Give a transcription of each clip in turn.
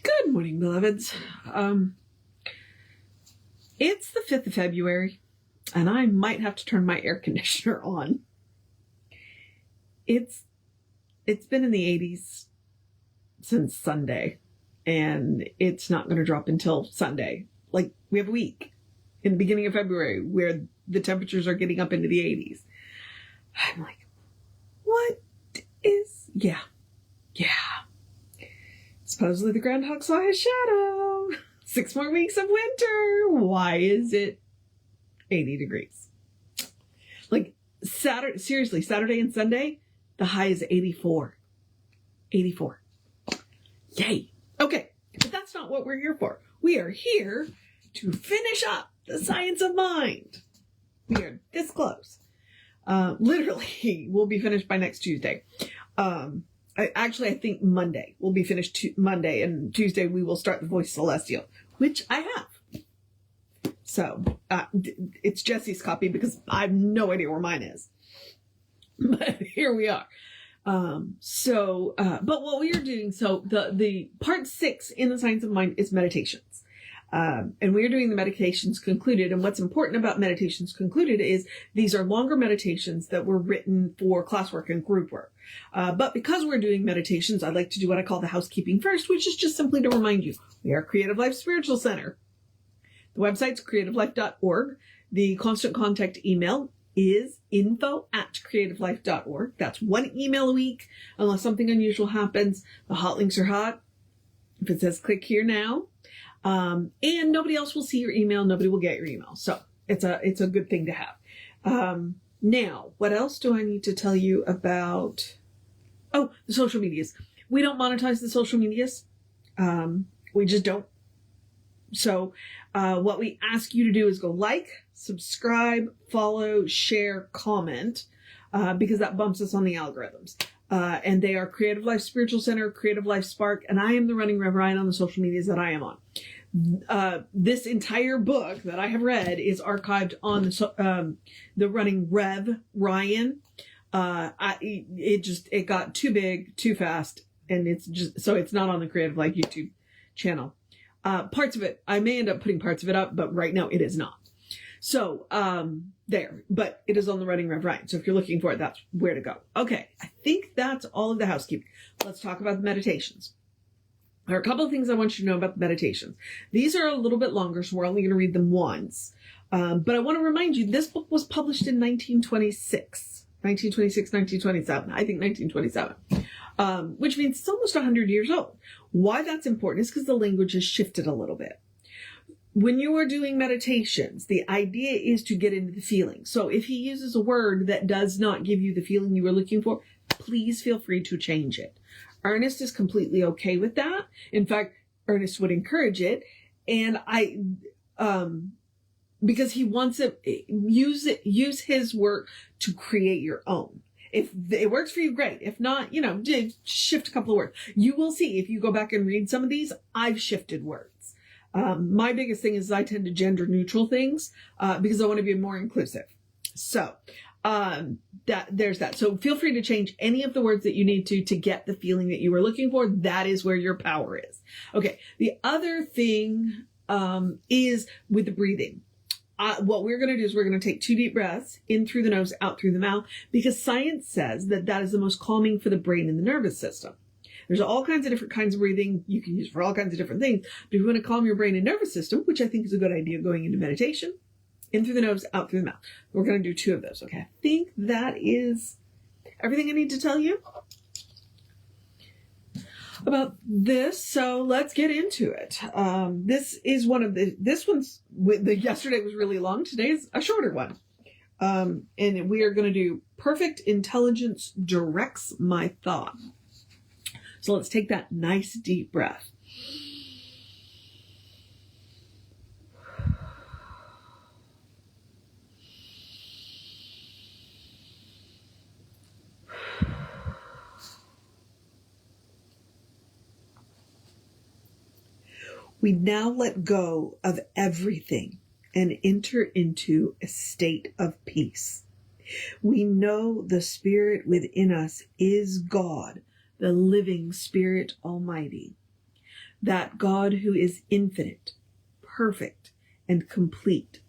Good morning, beloveds. It's the 5th of February, and I might have to turn my air conditioner on. It's been in the 80s since Sunday, and it's not going to drop until Sunday. Like, we have a week in the beginning of February where the temperatures are getting up into the 80s. I'm like, what is... Yeah. Supposedly the groundhog saw his shadow. 6 more weeks of winter. Why is it 80 degrees? Like, Saturday and Sunday, the high is 84. 84. Yay. Okay, but that's not what we're here for. We are here to finish up the science of mind. We are this close. Literally, we'll be finished by next Tuesday. I think Monday. We'll be finished Monday, and Tuesday we will start the Voice Celestial, which I have. So, it's Jesse's copy because I have no idea where mine is. But here we are. But what we are doing, so the part 6 in the Science of Mind is meditations. And we are doing the meditations concluded. And what's important about meditations concluded is these are longer meditations that were written for classwork and group work. But because we're doing meditations, I'd like to do what I call the housekeeping first, which is just simply to remind you, we are Creative Life Spiritual Center. The website's creativelife.org. The constant contact email is info@creativelife.org. That's 1 email a week, unless something unusual happens. The hot links are hot. If it says click here now, and nobody else will see your email, nobody will get your email. So it's a good thing to have. Now, what else do I need to tell you about? Oh, the social medias. We don't monetize the social medias. We just don't. So what we ask you to do is go like, subscribe, follow, share, comment, because that bumps us on the algorithms. And they are Creative Life Spiritual Center, Creative Life Spark, and I am the running Rev Ryan on the social medias that I am on. This entire book that I have read is archived on the running Rev Ryan. It got too big, too fast, and it's not on the Creative Life YouTube channel. Parts of it, I may end up putting parts of it up, but right now it is not. So, but it is on the running Rev Ryan. So if you're looking for it, that's where to go. Okay. I think that's all of the housekeeping. Let's talk about the meditations. There are a couple of things I want you to know about the meditations. These are a little bit longer, so we're only going to read them once. But I want to remind you, this book was published in 1927. I think 1927. Which means it's almost 100 years old. Why that's important is because the language has shifted a little bit. When you are doing meditations, the idea is to get into the feeling. So if he uses a word that does not give you the feeling you were looking for, please feel free to change it. Ernest is completely okay with that. In fact, Ernest would encourage it. And because he wants use his work to create your own. If it works for you, great. If not, shift a couple of words. You will see if you go back and read some of these, I've shifted words. My biggest thing is I tend to gender neutral things, because I want to be more inclusive. So, there's that. So feel free to change any of the words that you need to get the feeling that you were looking for. That is where your power is. Okay. The other thing, is with the breathing. What we're going to do is we're going to take 2 deep breaths in through the nose, out through the mouth, because science says that is the most calming for the brain and the nervous system. There's all kinds of different kinds of breathing you can use for all kinds of different things. But if you want to calm your brain and nervous system, which I think is a good idea going into meditation, in through the nose, out through the mouth. We're going to do 2 of those. Okay. I think that is everything I need to tell you about this. So let's get into it. This is yesterday was really long. Today is a shorter one. And we are going to do perfect intelligence directs my thought. So let's take that nice deep breath. We now let go of everything and enter into a state of peace. We know the Spirit within us is God, the living Spirit Almighty. that God who is infinite, perfect, and complete,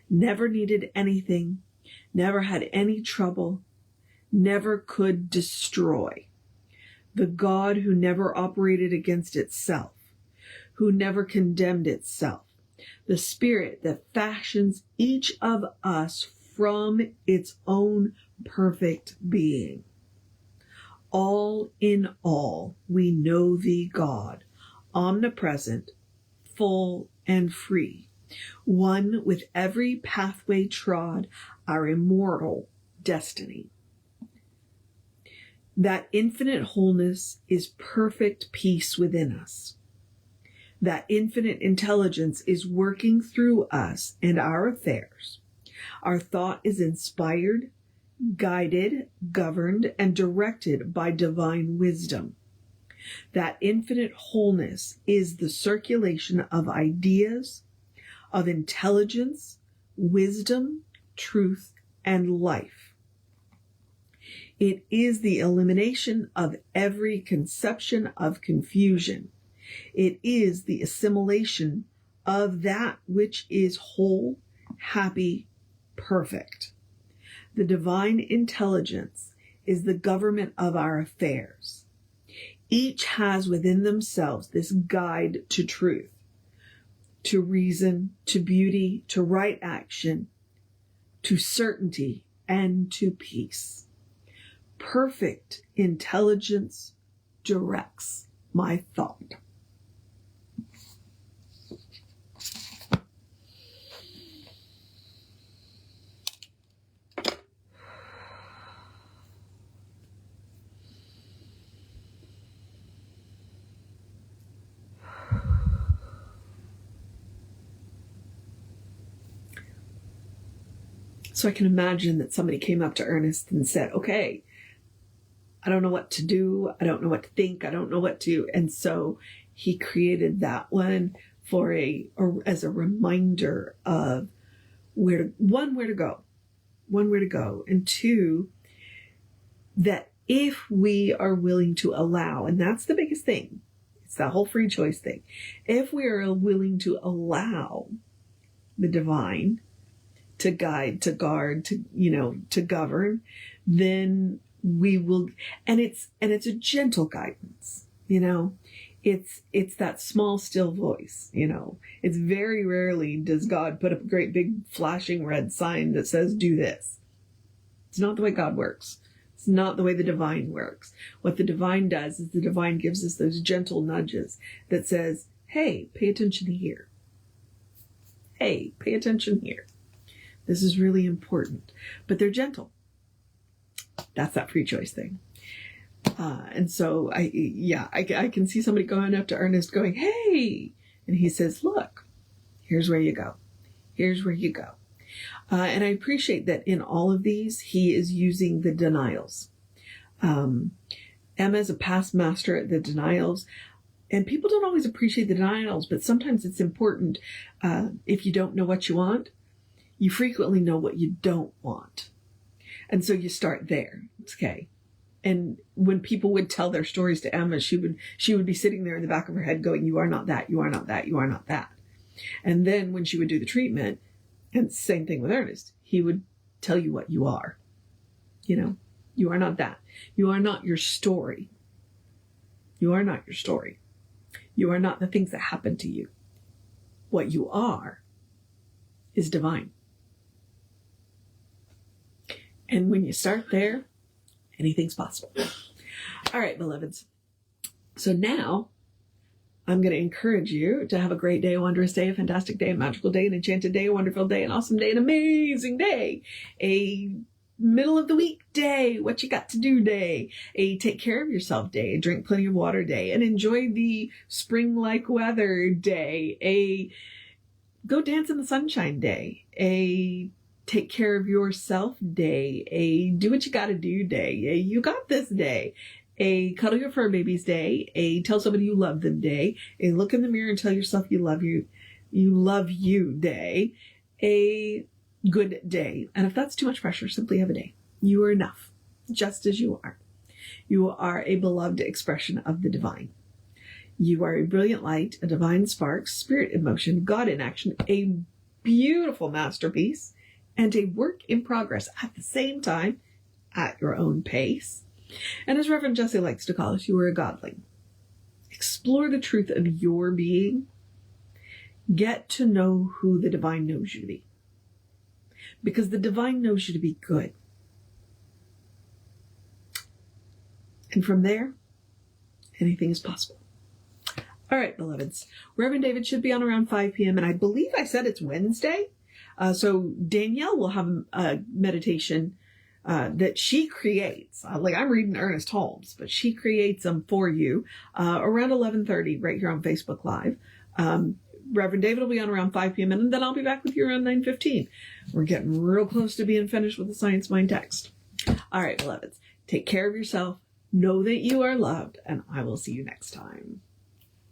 never needed anything, never had any trouble, never could destroy. The God who never operated against itself, who never condemned itself. The Spirit that fashions each of us from its own perfect being. All in all, we know thee, God, omnipresent, full and free, one with every pathway trod, our immortal destiny. That infinite wholeness is perfect peace within us. That infinite intelligence is working through us and our affairs. Our thought is inspired, guided, governed, and directed by divine wisdom. That infinite wholeness is the circulation of ideas, of intelligence, wisdom, truth, and life. It is the elimination of every conception of confusion. It is the assimilation of that which is whole, happy, perfect. The divine intelligence is the government of our affairs. Each has within themselves this guide to truth, to reason, to beauty, to right action, to certainty, and to peace. Perfect intelligence directs my thought. So I can imagine that somebody came up to Ernest and said, okay, I don't know what to do. I don't know what to think. I don't know what to. And so he created that one for as a reminder of where to go. And two, that if we are willing to allow, and that's the biggest thing, it's that whole free choice thing. If we are willing to allow the divine to guide, to guard, to govern, then we will, and it's a gentle guidance, it's that small, still voice, it's very rarely does God put up a great big flashing red sign that says, do this. It's not the way God works. It's not the way the divine works. What the divine does is the divine gives us those gentle nudges that says, hey, pay attention here. Hey, pay attention here. This is really important, but they're gentle. That's that free choice thing. And so I can see somebody going up to Ernest going, hey, and he says, look, here's where you go. Here's where you go. And I appreciate that in all of these, he is using the denials. Emma is a past master at the denials, and people don't always appreciate the denials, but sometimes it's important. If you don't know what you want, you frequently know what you don't want. And so you start there. It's okay. And when people would tell their stories to Emma, she would be sitting there in the back of her head going, you are not that, you are not that, you are not that. And then when she would do the treatment, and same thing with Ernest, he would tell you what you are. You are not that. You are not your story. You are not your story. You are not the things that happen to you. What you are is divine. And when you start there, anything's possible. All right, beloveds. So now I'm going to encourage you to have a great day, a wondrous day, a fantastic day, a magical day, an enchanted day, a wonderful day, an awesome day, an amazing day, a middle of the week day, what you got to do day, a take care of yourself day, a drink plenty of water day, and enjoy the spring-like weather day, a go dance in the sunshine day, a take care of yourself day, a do what you gotta do day, a you got this day, a cuddle your fur babies day, a tell somebody you love them day, a look in the mirror and tell yourself you love you day, a good day. And if that's too much pressure, simply have a day. You are enough, just as you are. You are a beloved expression of the divine. You are a brilliant light, a divine spark, spirit in motion, God in action, a beautiful masterpiece, and a work in progress at the same time, at your own pace. And as Reverend Jesse likes to call us, you are a godling. Explore the truth of your being. Get to know who the divine knows you to be. Because the divine knows you to be good. And from there, anything is possible. All right, beloveds. Reverend David should be on around 5 p.m. And I believe I said it's Wednesday. So Danielle will have a meditation that she creates. Like I'm reading Ernest Holmes, but she creates them for you around 11:30 right here on Facebook Live. Reverend David will be on around 5 p.m. and then I'll be back with you around 9:15. We're getting real close to being finished with the Science Mind text. All right, beloveds. Take care of yourself. Know that you are loved, and I will see you next time.